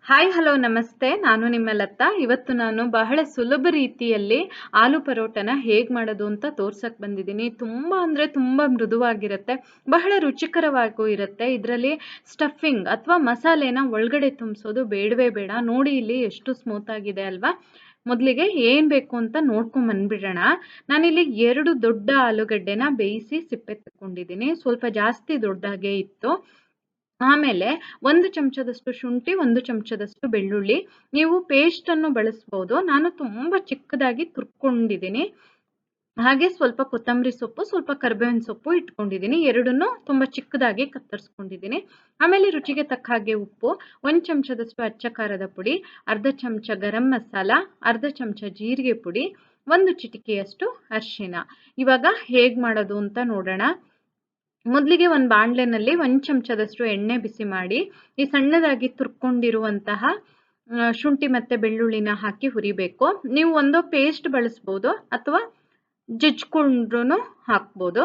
Hi hello ನಮಸ್ತೆ. ನಾನು ನಿಮ್ಮ ಲತಾ. ಇವತ್ತು ನಾನು ಬಹಳ ಸುಲಭ ರೀತಿಯಲ್ಲಿ ಆಲೂ ಪರೋಟನ ಹೇಗೆ ಮಾಡೋದು ಅಂತ ತೋರ್ಸಕ್ಕೆ ಬಂದಿದ್ದೀನಿ. ತುಂಬ ಅಂದರೆ ತುಂಬ ಮೃದುವಾಗಿರುತ್ತೆ, ಬಹಳ ರುಚಿಕರವಾಗೂ ಇರುತ್ತೆ. ಇದರಲ್ಲಿ ಸ್ಟಫಿಂಗ್ ಅಥವಾ ಮಸಾಲೆನ ಒಳಗಡೆ ತುಂಬಿಸೋದು ಬೇಡವೇ ಬೇಡ. ನೋಡಿ ಇಲ್ಲಿ ಎಷ್ಟು ಸ್ಮೂತ್ ಆಗಿದೆ ಅಲ್ವಾ. ಮೊದಲಿಗೆ ಏನು ಬೇಕು ಅಂತ ನೋಡ್ಕೊಂಡು ಬಂದ್ಬಿಡೋಣ. ನಾನಿಲ್ಲಿ 2 ದೊಡ್ಡ ಆಲೂಗಡ್ಡೆನ ಬೇಯಿಸಿ ಸಿಪ್ಪೆ ತಗೊಂಡಿದ್ದೀನಿ. ಸ್ವಲ್ಪ ಜಾಸ್ತಿ ದೊಡ್ಡದಾಗೇ ಇತ್ತು. ಆಮೇಲೆ 1 ಚಮಚದಷ್ಟು ಶುಂಠಿ, 1 ಚಮಚದಷ್ಟು ಬೆಳ್ಳುಳ್ಳಿ. ನೀವು ಪೇಸ್ಟನ್ನು ಬಳಸ್ಬೋದು. ನಾನು ತುಂಬ ಚಿಕ್ಕದಾಗಿ ತುರ್ಕೊಂಡಿದ್ದೀನಿ. ಹಾಗೆ ಸ್ವಲ್ಪ ಕೊತ್ತಂಬರಿ ಸೊಪ್ಪು, ಸ್ವಲ್ಪ ಕರಿಬೇವಿನ ಸೊಪ್ಪು ಇಟ್ಕೊಂಡಿದ್ದೀನಿ. ಎರಡನ್ನೂ ತುಂಬ ಚಿಕ್ಕದಾಗಿ ಕತ್ತರಿಸ್ಕೊಂಡಿದ್ದೀನಿ. ಆಮೇಲೆ ರುಚಿಗೆ ತಕ್ಕ ಹಾಗೆ ಉಪ್ಪು, 1 ಚಮಚದಷ್ಟು ಅಚ್ಚ ಖಾರದ ಪುಡಿ, ಅರ್ಧ ಚಮಚ ಗರಂ ಮಸಾಲ, ಅರ್ಧ ಚಮಚ ಜೀರಿಗೆ ಪುಡಿ, 1 ಚಿಟಿಕೆಯಷ್ಟು ಅರಿಶಿನ. ಇವಾಗ ಹೇಗೆ ಮಾಡೋದು ಅಂತ ನೋಡೋಣ. ಮೊದಲಿಗೆ ಒಂದು ಬಾಣಲೆನಲ್ಲಿ 1 ಚಮಚದಷ್ಟು ಎಣ್ಣೆ ಬಿಸಿ ಮಾಡಿ, ಈ ಸಣ್ಣದಾಗಿ ತುರ್ಕೊಂಡಿರುವಂತಹ ಶುಂಠಿ ಮತ್ತು ಬೆಳ್ಳುಳ್ಳಿನ ಹಾಕಿ ಹುರಿಬೇಕು. ನೀವು ಒಂದೋ ಪೇಸ್ಟ್ ಬಳಸ್ಬೋದು ಅಥವಾ ಜಜ್ಜಿಕೊಂಡ್ರೂ ಹಾಕ್ಬೋದು.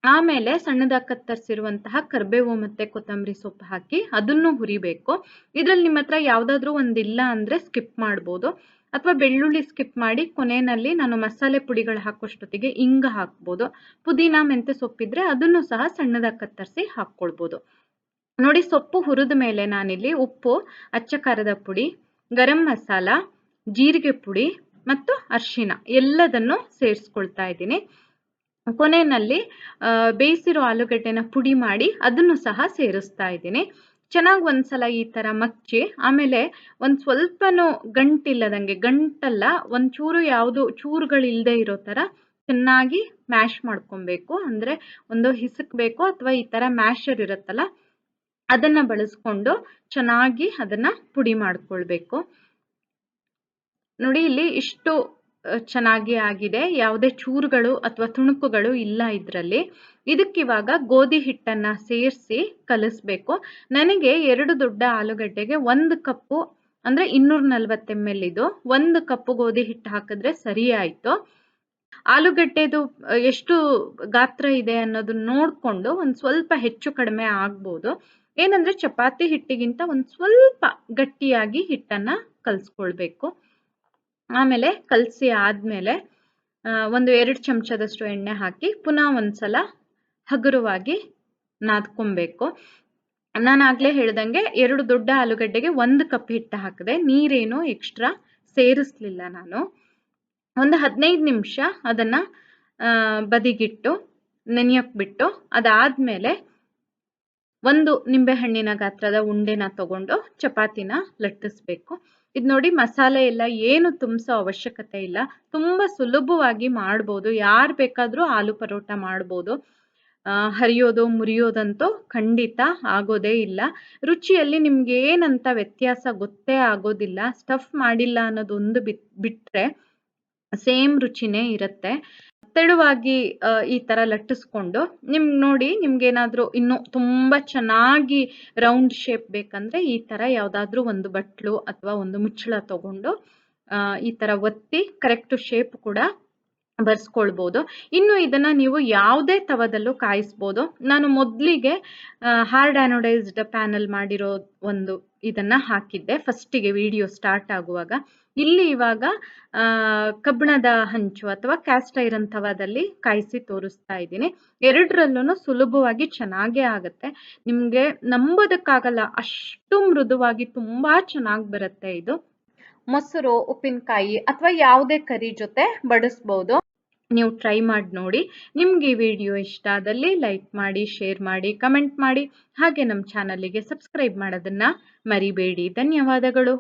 ಆಮೇಲೆ ಸಣ್ಣದಾಗಿ ಕತ್ತರಿಸಿರುವಂತಹ ಕರಿಬೇವು ಮತ್ತು ಕೊತ್ತಂಬರಿ ಸೊಪ್ಪು ಹಾಕಿ ಅದನ್ನು ಹುರಿಬೇಕು. ಇದರಲ್ಲಿ ನಿಮ್ಮ ಹತ್ರ ಯಾವುದಾದ್ರೂ ಒಂದಿಲ್ಲ ಅಂದರೆ ಸ್ಕಿಪ್ ಮಾಡ್ಬೋದು, ಅಥವಾ ಬೆಳ್ಳುಳ್ಳಿ ಸ್ಕಿಪ್ ಮಾಡಿ ಕೊನೆಯಲ್ಲಿ ನಾನು ಮಸಾಲೆ ಪುಡಿಗಳು ಹಾಕೋಷ್ಟೊತ್ತಿಗೆ ಇಂಗ ಹಾಕ್ಬೋದು. ಪುದೀನ ಮೆಂತ್ಯ ಸೊಪ್ಪಿದ್ರೆ ಅದನ್ನು ಸಹ ಸಣ್ಣದಾಗಿ ಕತ್ತರಿಸಿ ಹಾಕ್ಕೊಳ್ಬೋದು. ನೋಡಿ, ಸೊಪ್ಪು ಹುರಿದ ಮೇಲೆ ನಾನಿಲ್ಲಿ ಉಪ್ಪು, ಅಚ್ಚ ಖಾರದ ಪುಡಿ, ಗರಂ ಮಸಾಲ, ಜೀರಿಗೆ ಪುಡಿ ಮತ್ತು ಅರಿಶಿನ ಎಲ್ಲದನ್ನು ಸೇರಿಸ್ಕೊಳ್ತಾ ಇದ್ದೀನಿ. ಕೊನೆಯಲ್ಲಿ ಬೇಯಿಸಿರೋ ಆಲೂಗಡ್ಡೆನ ಪುಡಿ ಮಾಡಿ ಅದನ್ನು ಸಹ ಸೇರಿಸ್ತಾ ಇದ್ದೀನಿ. ಚೆನ್ನಾಗಿ ಒಂದ್ಸಲ ಈ ಥರ ಮಚ್ಚಿ, ಆಮೇಲೆ ಒಂದು ಸ್ವಲ್ಪನೂ ಗಂಟಿಲ್ಲದಂಗೆ, ಗಂಟಲ್ಲ ಒಂಚೂರು ಯಾವುದು ಚೂರುಗಳಿಲ್ಲದೆ ಇರೋ ಥರ ಚೆನ್ನಾಗಿ ಮ್ಯಾಶ್ ಮಾಡ್ಕೊಬೇಕು. ಅಂದರೆ ಒಂದು ಹಿಸಕಬೇಕು ಅಥವಾ ಈ ಥರ ಮ್ಯಾಶರ್ ಇರುತ್ತಲ್ಲ ಅದನ್ನು ಬಳಸ್ಕೊಂಡು ಚೆನ್ನಾಗಿ ಅದನ್ನು ಪುಡಿ ಮಾಡ್ಕೊಳ್ಬೇಕು. ನೋಡಿ, ಇಲ್ಲಿ ಇಷ್ಟು ಚೆನ್ನಾಗಿ ಆಗಿದೆ. ಯಾವುದೇ ಚೂರುಗಳು ಅಥವಾ ತುಣುಕುಗಳು ಇಲ್ಲ ಇದರಲ್ಲಿ. ಇದಕ್ಕಿವಾಗ ಗೋಧಿ ಹಿಟ್ಟನ್ನು ಸೇರಿಸಿ ಕಲಿಸ್ಬೇಕು. ನನಗೆ 2 ದೊಡ್ಡ ಆಲೂಗಡ್ಡೆಗೆ 1 ಕಪ್ಪು ಅಂದರೆ 240 ml ಇದು 1 ಕಪ್ಪು ಗೋಧಿ ಹಿಟ್ಟು ಹಾಕಿದ್ರೆ ಸರಿ ಆಯಿತು. ಆಲೂಗಡ್ಡೆದು ಎಷ್ಟು ಗಾತ್ರ ಇದೆ ಅನ್ನೋದನ್ನ ನೋಡಿಕೊಂಡು ಒಂದು ಸ್ವಲ್ಪ ಹೆಚ್ಚು ಕಡಿಮೆ ಆಗ್ಬೋದು. ಏನಂದರೆ ಚಪಾತಿ ಹಿಟ್ಟಿಗಿಂತ ಒಂದು ಸ್ವಲ್ಪ ಗಟ್ಟಿಯಾಗಿ ಹಿಟ್ಟನ್ನು ಕಲಿಸ್ಕೊಳ್ಬೇಕು. ಆಮೇಲೆ ಕಲಸಿ ಆದಮೇಲೆ ಒಂದು 2 ಚಮಚದಷ್ಟು ಎಣ್ಣೆ ಹಾಕಿ ಪುನಃ ಒಂದ್ಸಲ ಹಗುರವಾಗಿ ನಾದ್ಕೊಬೇಕು. ನಾನು ಆಗಲೇ ಹೇಳ್ದಂಗೆ 2 ದೊಡ್ಡ ಆಲೂಗಡ್ಡೆಗೆ 1 ಕಪ್ ಹಿಟ್ಟು ಹಾಕಿದೆ. ನೀರೇನು ಎಕ್ಸ್ಟ್ರಾ ಸೇರಿಸಲಿಲ್ಲ ನಾನು. ಒಂದು 15 ನಿಮಿಷ ಅದನ್ನು ಬದಿಗಿಟ್ಟು ನೆನೆಯೋಕ್ಕೆ ಬಿಟ್ಟು, ಅದಾದಮೇಲೆ 1 ನಿಂಬೆಹಣ್ಣಿನ ಗಾತ್ರದ ಉಂಡೆನ ತಗೊಂಡು ಚಪಾತಿನ ಲಟ್ಟಿಸ್ಬೇಕು. ಇದು ನೋಡಿ, ಮಸಾಲೆ ಎಲ್ಲ ಏನು ತುಂಬಿಸೋ ಅವಶ್ಯಕತೆ ಇಲ್ಲ. ತುಂಬ ಸುಲಭವಾಗಿ ಮಾಡ್ಬೋದು. ಯಾರು ಬೇಕಾದರೂ ಆಲೂ ಪರೋಟ ಮಾಡ್ಬೋದು. ಹರಿಯೋದು ಮುರಿಯೋದಂತೂ ಖಂಡಿತ ಆಗೋದೇ ಇಲ್ಲ. ರುಚಿಯಲ್ಲಿ ನಿಮ್ಗೆ ಏನಂತ ವ್ಯತ್ಯಾಸ ಗೊತ್ತೇ ಆಗೋದಿಲ್ಲ. ಸ್ಟಫ್ ಮಾಡಿಲ್ಲ ಅನ್ನೋದೊಂದು ಬಿಟ್ಟರೆ ಸೇಮ್ ರುಚಿನೇ ಇರುತ್ತೆ. ತೆಳುವಾಗಿ ಈ ಥರ ಲಟ್ಟಿಸ್ಕೊಂಡು ನೋಡಿ, ನಿಮ್ಗೇನಾದರೂ ಇನ್ನೂ ತುಂಬ ಚೆನ್ನಾಗಿ ರೌಂಡ್ ಶೇಪ್ ಬೇಕಂದರೆ ಈ ಥರ ಯಾವುದಾದ್ರೂ ಒಂದು ಬಟ್ಲು ಅಥವಾ ಒಂದು ಮುಚ್ಚಳ ತಗೊಂಡು ಈ ಥರ ಒತ್ತಿ ಕರೆಕ್ಟು ಶೇಪ್ ಕೂಡ ಬರ್ಸ್ಕೊಳ್ಬೋದು. ಇನ್ನು ಇದನ್ನು ನೀವು ಯಾವುದೇ ತವದಲ್ಲೂ ಕಾಯಿಸ್ಬೋದು. ನಾನು ಮೊದಲಿಗೆ ಹಾರ್ಡ್ ಆ್ಯನೋಡೈಸ್ಡ್ ಪ್ಯಾನಲ್ ಮಾಡಿರೋ ಒಂದು ಇದನ್ನು ಹಾಕಿದ್ದೆ ಫಸ್ಟಿಗೆ ವಿಡಿಯೋ ಸ್ಟಾರ್ಟ್ ಆಗುವಾಗ. ಇಲ್ಲಿ ಇವಾಗ ಕಬ್ಬಿಣದ ಹಂಚು ಅಥವಾ ಕ್ಯಾಸ್ಟ್ ಐರನ್ ತವದಲ್ಲಿ ಕಾಯಿಸಿ ತೋರಿಸ್ತಾ ಇದ್ದೀನಿ. ಎರಡರಲ್ಲೂ ಸುಲಭವಾಗಿ ಚೆನ್ನಾಗೇ ಆಗುತ್ತೆ. ನಿಮಗೆ ನಂಬೋದಕ್ಕಾಗಲ್ಲ, ಅಷ್ಟು ಮೃದುವಾಗಿ ತುಂಬ ಚೆನ್ನಾಗಿ ಬರುತ್ತೆ ಇದು. ಮೊಸರು, ಉಪ್ಪಿನಕಾಯಿ ಅಥವಾ ಯಾವುದೇ ಕರಿ ಜೊತೆ ಬಡಿಸ್ಬೋದು. ನೀವು ಟ್ರೈ ಮಾಡಿ ನೋಡಿ. ನಿಮ್ಗೆ ಈ ವಿಡಿಯೋ ಇಷ್ಟ ಆದಲ್ಲಿ ಲೈಕ್ ಮಾಡಿ, ಶೇರ್ ಮಾಡಿ, ಕಮೆಂಟ್ ಮಾಡಿ. ಹಾಗೆ ನಮ್ಮ ಚಾನಲಿಗೆ ಸಬ್ಸ್ಕ್ರೈಬ್ ಮಾಡೋದನ್ನು ಮರಿಬೇಡಿ. ಧನ್ಯವಾದಗಳು.